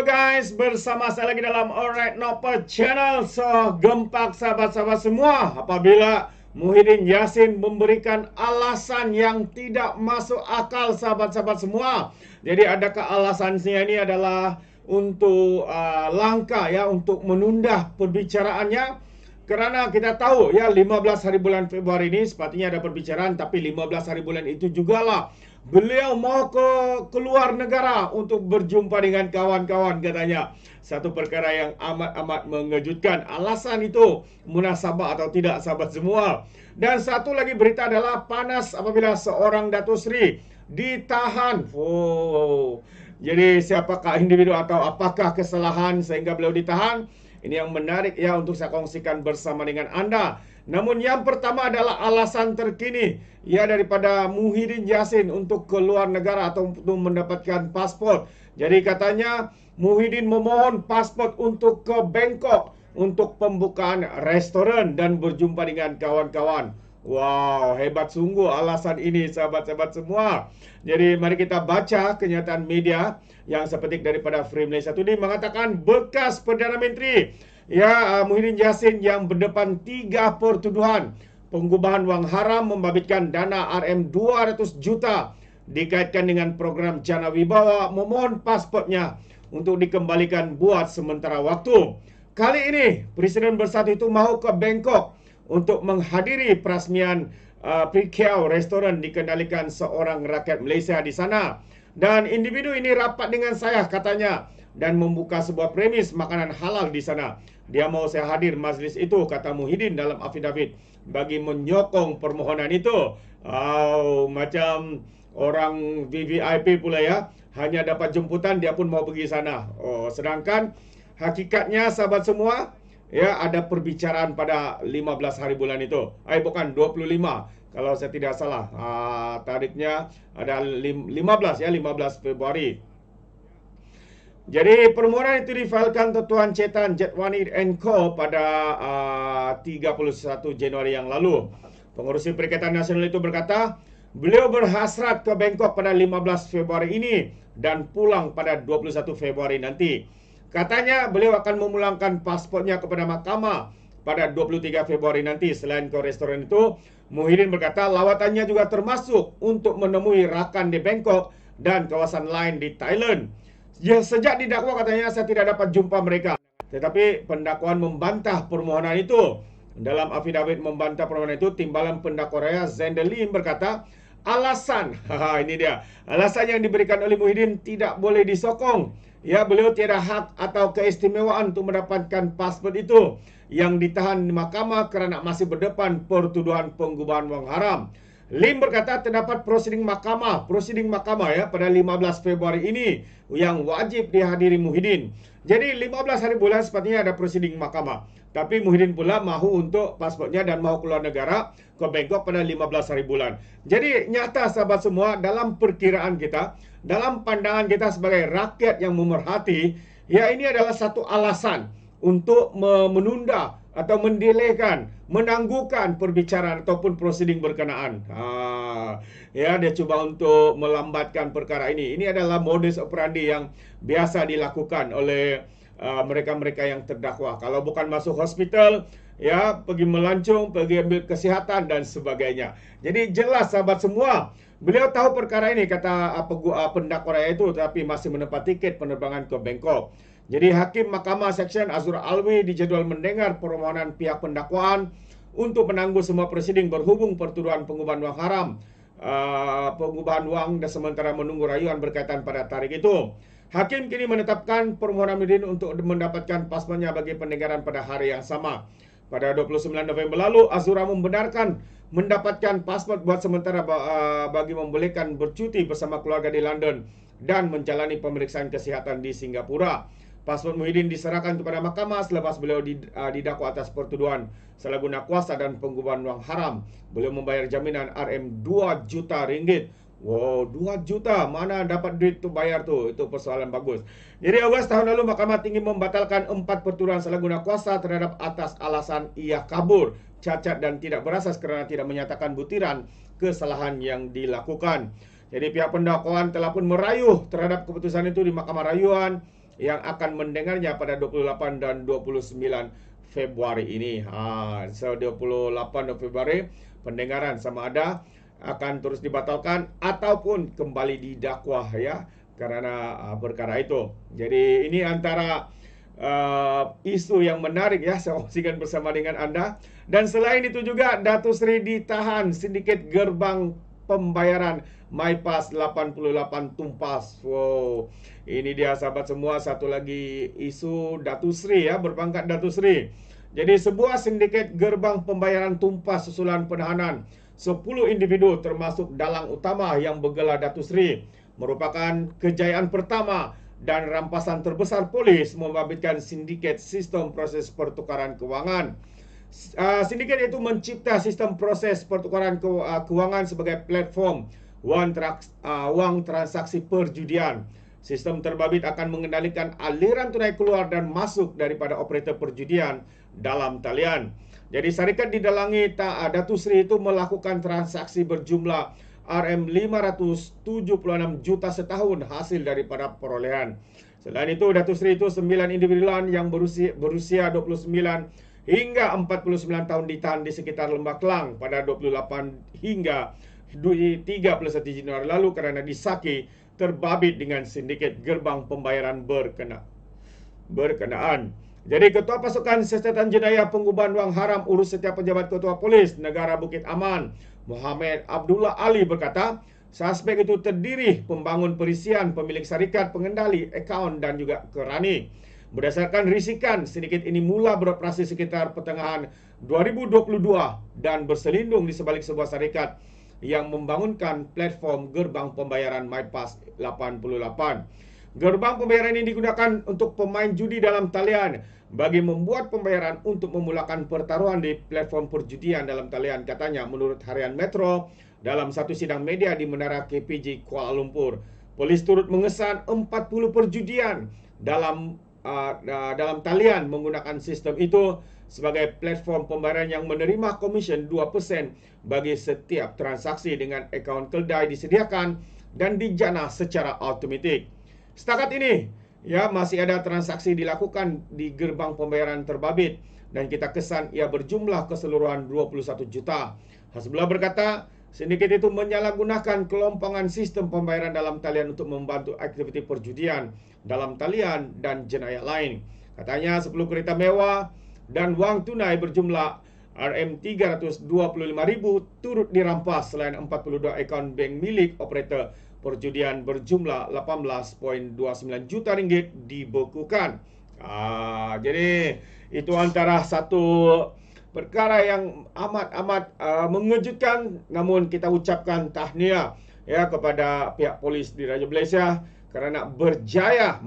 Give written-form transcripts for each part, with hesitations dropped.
Halo guys, bersama saya lagi dalam Alright Noper Channel. So, gempak sahabat-sahabat semua, apabila Muhyiddin Yassin memberikan alasan yang tidak masuk akal sahabat-sahabat semua. Jadi adakah alasannya ini adalah untuk langkah ya untuk menunda perbicaraannya? Kerana kita tahu ya 15 hari bulan Februari ini sepatutnya ada perbicaraan, tapi 15 hari bulan itu jugalah beliau mau keluar negara untuk berjumpa dengan kawan-kawan katanya. Satu perkara yang amat-amat mengejutkan. Alasan itu munasabah atau tidak sahabat semua. Dan satu lagi berita adalah panas apabila seorang Datuk Seri ditahan. Jadi siapakah individu atau apakah kesalahan sehingga beliau ditahan? Ini yang menarik ya untuk saya kongsikan bersama dengan anda. Namun yang pertama adalah alasan terkini ya daripada Muhyiddin Yassin untuk keluar negara atau untuk mendapatkan pasport. Jadi katanya Muhyiddin memohon pasport untuk ke Bangkok untuk pembukaan restoran dan berjumpa dengan kawan-kawan. Wow, hebat sungguh alasan ini sahabat-sahabat semua. Jadi mari kita baca kenyataan media yang sepetik daripada Free Malaysia Today mengatakan bekas Perdana Menteri ya Muhyiddin Yassin yang berdepan 3 pertuduhan pengubahan wang haram membabitkan dana RM200 juta dikaitkan dengan program Jana Wibawa memohon pasportnya untuk dikembalikan buat sementara waktu. Kali ini Presiden Bersatu itu mahu ke Bangkok untuk menghadiri perasmian Prikiau restoran dikendalikan seorang rakyat Malaysia di sana. Dan individu ini rapat dengan saya katanya dan membuka sebuah premis makanan halal di sana. Dia mau saya hadir majlis itu, kata Muhyiddin dalam afidavit bagi menyokong permohonan itu. Macam orang VVIP pula ya, hanya dapat jemputan dia pun mau pergi sana. Sedangkan hakikatnya sahabat semua, ya ada perbicaraan pada 15 hari bulan itu. Bukan 25 kalau saya tidak salah. Tariknya ada 15 Februari. Jadi permohonan itu difailkan Tuan Cetan Jetwani & Co pada 31 Januari yang lalu. Pengurusi Perikatan Nasional itu berkata, beliau berhasrat ke Bangkok pada 15 Februari ini dan pulang pada 21 Februari nanti. Katanya beliau akan memulangkan pasportnya kepada mahkamah pada 23 Februari nanti. Selain ke restoran itu, Muhyiddin berkata lawatannya juga termasuk untuk menemui rakan di Bangkok dan kawasan lain di Thailand. Ya, sejak didakwa katanya saya tidak dapat jumpa mereka. Tetapi pendakwaan membantah permohonan itu. Dalam afidavit membantah permohonan itu, Timbalan Pendakwa Raya Zainder Lim berkata, alasan yang diberikan oleh Muhyiddin tidak boleh disokong. Ya, beliau tiada hak atau keistimewaan untuk mendapatkan pasport itu yang ditahan di mahkamah kerana masih berdepan pertuduhan pengubahan wang haram. Lim berkata terdapat prosiding mahkamah ya pada 15 Februari ini yang wajib dihadiri Muhyiddin. Jadi 15 hari bulan sepatutnya ada prosiding mahkamah. Tapi Muhyiddin pula mahu untuk pasportnya dan mahu keluar negara ke Bangkok pada 15 hari bulan. Jadi nyata sahabat semua, dalam perkiraan kita, dalam pandangan kita sebagai rakyat yang memerhati, ya ini adalah satu alasan untuk menunda atau mendelaykan, menangguhkan perbicaraan ataupun prosiding berkenaan. Ya, dia cuba untuk melambatkan perkara ini. Ini adalah modus operandi yang biasa dilakukan oleh mereka-mereka yang terdakwa. Kalau bukan masuk hospital, ya pergi melancong, pergi ambil kesihatan dan sebagainya. Jadi jelas sahabat semua, beliau tahu perkara ini, kata pendakwa raya itu, tapi masih mendapat tiket penerbangan ke Bangkok. Jadi Hakim Mahkamah Seksyen Azhur Alwi dijadual mendengar permohonan pihak pendakwaan untuk menangguh semua prosiding berhubung pertuduhan pengubahan wang haram, pengubahan wang dan sementara menunggu rayuan berkaitan pada tarikh itu. Hakim kini menetapkan permohonan Muhyiddin untuk mendapatkan paspornya bagi pendengaran pada hari yang sama. Pada 29 November lalu, Azura membenarkan mendapatkan pasport buat sementara bagi membolehkan bercuti bersama keluarga di London dan menjalani pemeriksaan kesihatan di Singapura. Pasport Muhyiddin diserahkan kepada mahkamah selepas beliau didakwa atas pertuduhan salah guna kuasa dan pengubahan wang haram. Beliau membayar jaminan RM2 juta ringgit. Wow, 2 juta. Mana dapat duit tu bayar tu? Itu persoalan bagus. Jadi Ogos tahun lalu Mahkamah Tinggi membatalkan 4 pertuduhan salah guna kuasa terhadap atas alasan ia kabur, cacat dan tidak berasas kerana tidak menyatakan butiran kesalahan yang dilakukan. Jadi pihak pendakwaan telah pun merayuh terhadap keputusan itu di Mahkamah Rayuan yang akan mendengarnya pada 28 dan 29 Februari ini. So 28 Februari pendengaran sama ada akan terus dibatalkan ataupun kembali didakwah ya karena perkara itu. Jadi ini antara isu yang menarik ya saya kongsikan bersama dengan Anda. Dan selain itu juga Datuk Seri ditahan sindiket gerbang pembayaran MyPass 88 tumpas. Wow. Ini dia sahabat semua, satu lagi isu Datuk Seri ya, berpangkat Datuk Seri. Jadi sebuah sindiket gerbang pembayaran tumpas susulan penahanan 10 individu termasuk dalang utama yang bergelar Datuk Seri merupakan kejayaan pertama dan rampasan terbesar polis membabitkan sindiket sistem proses pertukaran kewangan. Sindiket itu mencipta sistem proses pertukaran kewangan sebagai platform wang transaksi perjudian. Sistem terbabit akan mengendalikan aliran tunai keluar dan masuk daripada operator perjudian dalam talian. Jadi syarikat didalangi Datuk Seri itu melakukan transaksi berjumlah RM576 juta setahun hasil daripada perolehan. Selain itu, Datuk Seri itu 9 individu yang berusia 29 hingga 49 tahun ditahan di sekitar Lembah Kelang pada 28 hingga 31 Januari lalu kerana disaki terbabit dengan sindiket gerbang pembayaran berkenaan. Jadi Ketua Pasukan Siasatan Jenayah Pengubahan Wang Haram Urus Setiap Pejabat Ketua Polis Negara Bukit Aman, Muhammad Abdullah Ali berkata, suspek itu terdiri pembangun perisian, pemilik syarikat, pengendali, akaun dan juga kerani. Berdasarkan risikan, sindiket ini mula beroperasi sekitar pertengahan 2022 dan berselindung di sebalik sebuah syarikat yang membangunkan platform gerbang pembayaran MyPass 88. Gerbang pembayaran ini digunakan untuk pemain judi dalam talian bagi membuat pembayaran untuk memulakan pertaruhan di platform perjudian dalam talian, katanya menurut Harian Metro dalam satu sidang media di Menara KPJ Kuala Lumpur. Polis turut mengesan 40 perjudian dalam talian menggunakan sistem itu sebagai platform pembayaran yang menerima komisen 2% bagi setiap transaksi dengan akaun keldai disediakan dan dijana secara automatik. Setakat ini, ya masih ada transaksi dilakukan di gerbang pembayaran terbabit dan kita kesan ia berjumlah keseluruhan 21 juta. Hasbullah berkata, sindiket itu menyalahgunakan kelompangan sistem pembayaran dalam talian untuk membantu aktiviti perjudian dalam talian dan jenayah lain. Katanya 10 kereta mewah dan wang tunai berjumlah RM325,000 turut dirampas selain 42 akaun bank milik operator perjudian berjumlah 18.29 juta ringgit dibekukan. Jadi itu antara satu perkara yang amat mengejutkan, namun kita ucapkan tahniah ya kepada pihak polis di Raja Malaysia kerana berjaya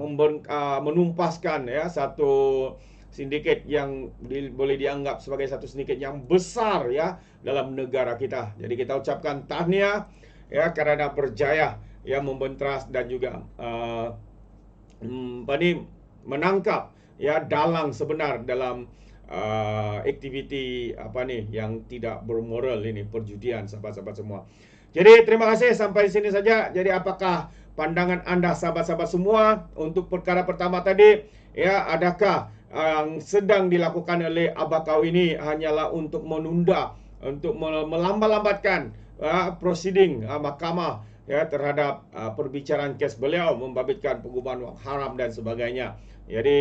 menumpaskan ya satu sindiket yang boleh dianggap sebagai satu sindiket yang besar ya dalam negara kita. Jadi kita ucapkan tahniah ya kerana berjaya ya membentras dan juga menangkap ya dalang sebenar dalam aktiviti yang tidak bermoral ini, perjudian, sahabat-sahabat semua. Jadi terima kasih, sampai sini saja. Jadi apakah pandangan anda sahabat-sahabat semua untuk perkara pertama tadi? Ya, adakah yang sedang dilakukan oleh Abakau ini hanyalah untuk menunda, untuk melambat-lambatkan proceeding mahkamah ya terhadap perbicaraan kes beliau membabitkan pengubahan wang haram dan sebagainya. Jadi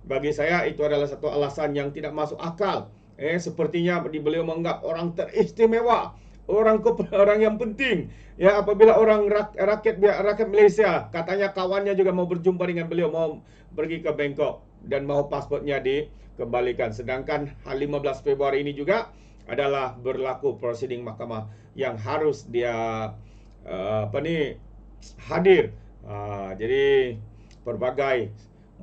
bagi saya itu adalah satu alasan yang tidak masuk akal. Sepertinya beliau menganggap orang teristimewa, orang yang penting. Ya, apabila orang rakyat Malaysia katanya kawannya juga mau berjumpa dengan beliau, mau pergi ke Bangkok dan mau pasportnya dikembalikan. Sedangkan 15 Februari ini juga adalah berlaku proceeding mahkamah yang harus dia hadir. Jadi berbagai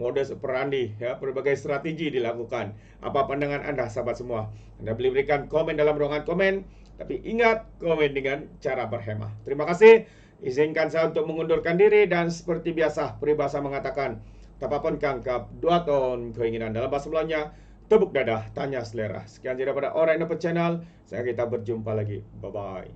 modus operandi ya, berbagai strategi dilakukan. Apa pandangan anda sahabat semua? Anda boleh berikan komen dalam ruangan komen, tapi ingat komen dengan cara berhemah. Terima kasih. Izinkan saya untuk mengundurkan diri dan seperti biasa peribahasa mengatakan tapapun kangkap dua ton keinginan. Dalam bahasa Melayunya tepuk dadah tanya selera. Sekian daripada Orang Indonesia Channel. Saya kita berjumpa lagi. Bye bye.